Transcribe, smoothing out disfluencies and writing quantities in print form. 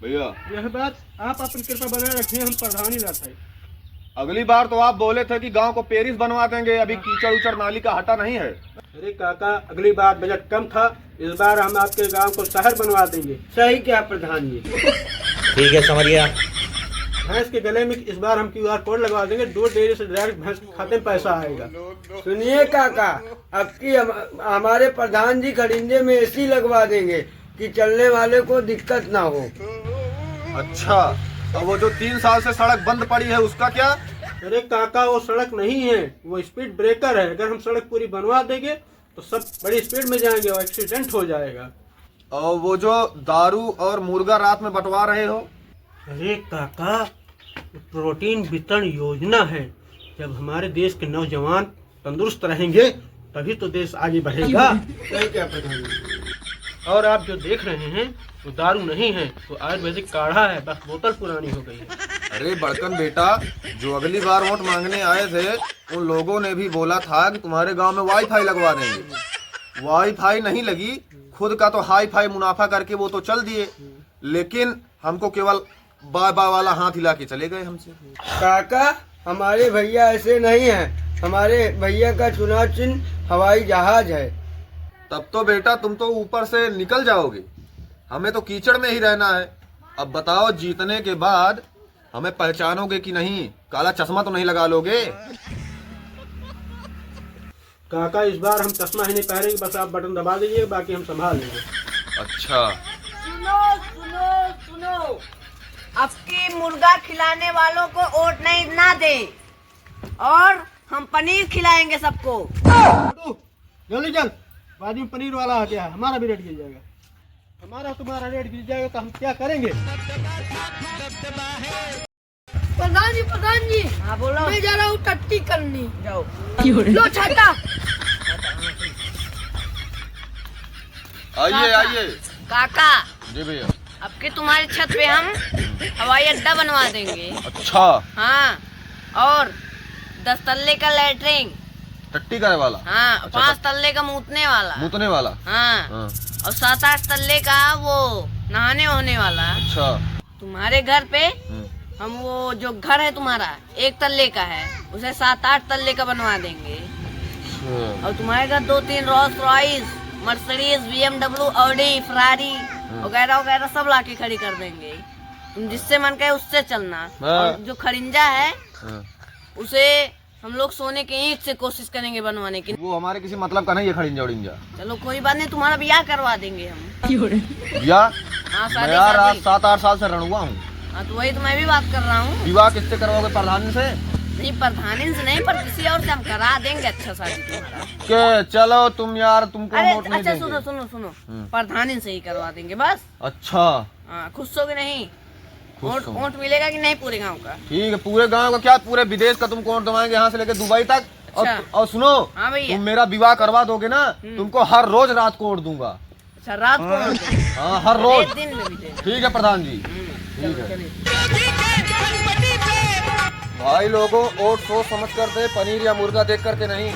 भैया यह बात आप अपनी कृपा बनाए रखिए, हम प्रधान ही रहते हैं। अगली बार तो आप बोले थे कि गांव को पेरिस बनवा देंगे, अभी कीचड़ उचड़ नाली का हटा नहीं है। अरे काका, अगली बार बजट कम था, इस बार हम आपके गांव को शहर बनवा देंगे। सही क्या प्रधान जी? ठीक है, समझ गया। भैंस के गले में इस बार हम QR कोड लगवा देंगे, दूध डेयरी से डायरेक्ट भैंस के खाते में पैसा आएगा। सुनिए काका, अब की हमारे प्रधान जी खड़िंजे में AC लगवा देंगे कि चलने वाले को दिक्कत ना हो। अच्छा, और वो जो 3 साल से सड़क बंद पड़ी है उसका क्या? अरे काका, वो सड़क नहीं है, वो स्पीड ब्रेकर है। अगर हम सड़क पूरी बनवा देंगे तो सब बड़ी स्पीड में जाएंगे और एक्सीडेंट हो जाएगा। और वो जो दारू और मुर्गा रात में बंटवा रहे हो? अरे काका, प्रोटीन वितरण योजना है। जब हमारे देश के नौजवान तंदुरुस्त रहेंगे तभी तो देश आगे बढ़ेगा। सही क्या प्रधान जी? और आप जो देख रहे हैं वो दारू नहीं है, वो आयुर्वेदिक काढ़ा है, बस बोतल पुरानी हो गई है। अरे बड़कन बेटा, जो अगली बार वोट मांगने आए थे उन लोगों ने भी बोला था कि तुम्हारे गांव में वाईफाई लगवा देंगे। वाईफाई नहीं लगी, खुद का तो हाई फाई मुनाफा करके वो तो चल दिए, लेकिन हमको केवल बाय बाय वाला हाथ हिला के चले गए हमसे। काका, हमारे भैया ऐसे नहीं हैं। हमारे भैया का चुनाव चिन्ह हवाई जहाज है। तब तो बेटा तुम तो ऊपर से निकल जाओगे, हमें तो कीचड़ में ही रहना है। अब बताओ, जीतने के बाद हमें पहचानोगे कि नहीं? काला चश्मा तो नहीं लगा लोगे? काका, इस बार हम चश्मा ही नहीं पहनेंगे, बस आप बटन दबा दीजिए, बाकी हम संभाल लेंगे। अच्छा, सुनो सुनो सुनो, अब की मुर्गा खिलाने वालों को वोट नहीं ना दे, और हम पनीर खिलाएंगे सबको। जल्दी चल, बाद में पनीर वाला आ गया है, हमारा भी रेट गिर जाएगा। हमारा तुम्हारा रेट गिर जाएगा तो हम क्या करेंगे? प्रधान जी, हाँ बोलो। मैं जा रहा हूँ टट्टी करनी। जाओ। लो छाता। आइए आइए। काका, जी भैया। अब की तुम्हारी छत पे हम हवाई अड्डा बनवा देंगे। अच्छा, हाँ, और 10 तल्ले का लैट्रिन। टट्टी करे वाला? हाँ, अच्छा, 5 तल्ले का मूतने वाला। मुतने वाला? हाँ, हाँ। और 7-8 तल्ले का वो नहाने होने वाला। अच्छा। तुम्हारे घर पे हम वो जो घर है तुम्हारा 1 तल्ले का है, उसे 7-8 तल्ले का बनवा देंगे। और तुम्हारे घर 2-3 Rolls Royce, Mercedes, BMW, Audi, Ferrari वगैरह वगैरह सब लाके खड़ी कर देंगे। तुम जिससे मन करे उससे चलना। और जो खरिंजा है उसे हम लोग सोने के ईंट से कोशिश करेंगे बनवाने की। वो हमारे किसी मतलब का नहीं है खड़िंजा उड़िंजा। चलो कोई बात नहीं, तुम्हारा ब्याह करवा देंगे हम। ब्याह? हाँ, मैं यार आज 7-8 साल से रणुआ हूँ। हाँ, तो वही तो मैं भी बात कर रहा हूँ। विवाह किससे करवाओगे? प्रधान से? नहीं, प्रधानी से नहीं, पर किसी और से हम करा देंगे अच्छा शादी तुम्हारा। के चलो तुम यार, तुमको अरे वोट नहीं अच्छा, देंगे। सुनो, प्रधानी से ही करवा देंगे बस। अच्छा, हाँ, खुश हो कि नहीं? खुश हूँ। वोट मिलेगा कि नहीं पूरे गांव का? ठीक है, पूरे गांव का क्या, पूरे विदेश का तुमको वोट दवाएंगे, यहाँ से लेके दुबई तक। अच्छा। और सुनो, हाँ भैया। तुम मेरा विवाह करवा दोगे ना, तुमको हर रोज रात को वोट दूंगा। अच्छा, रात को? हाँ, हर रोज। एक दिन में भी देना। ठीक है प्रधान जी, ठीक है। भाई लोगों, वोट सोच समझ कर दे, पनीर या मुर्गा देख करके नहीं।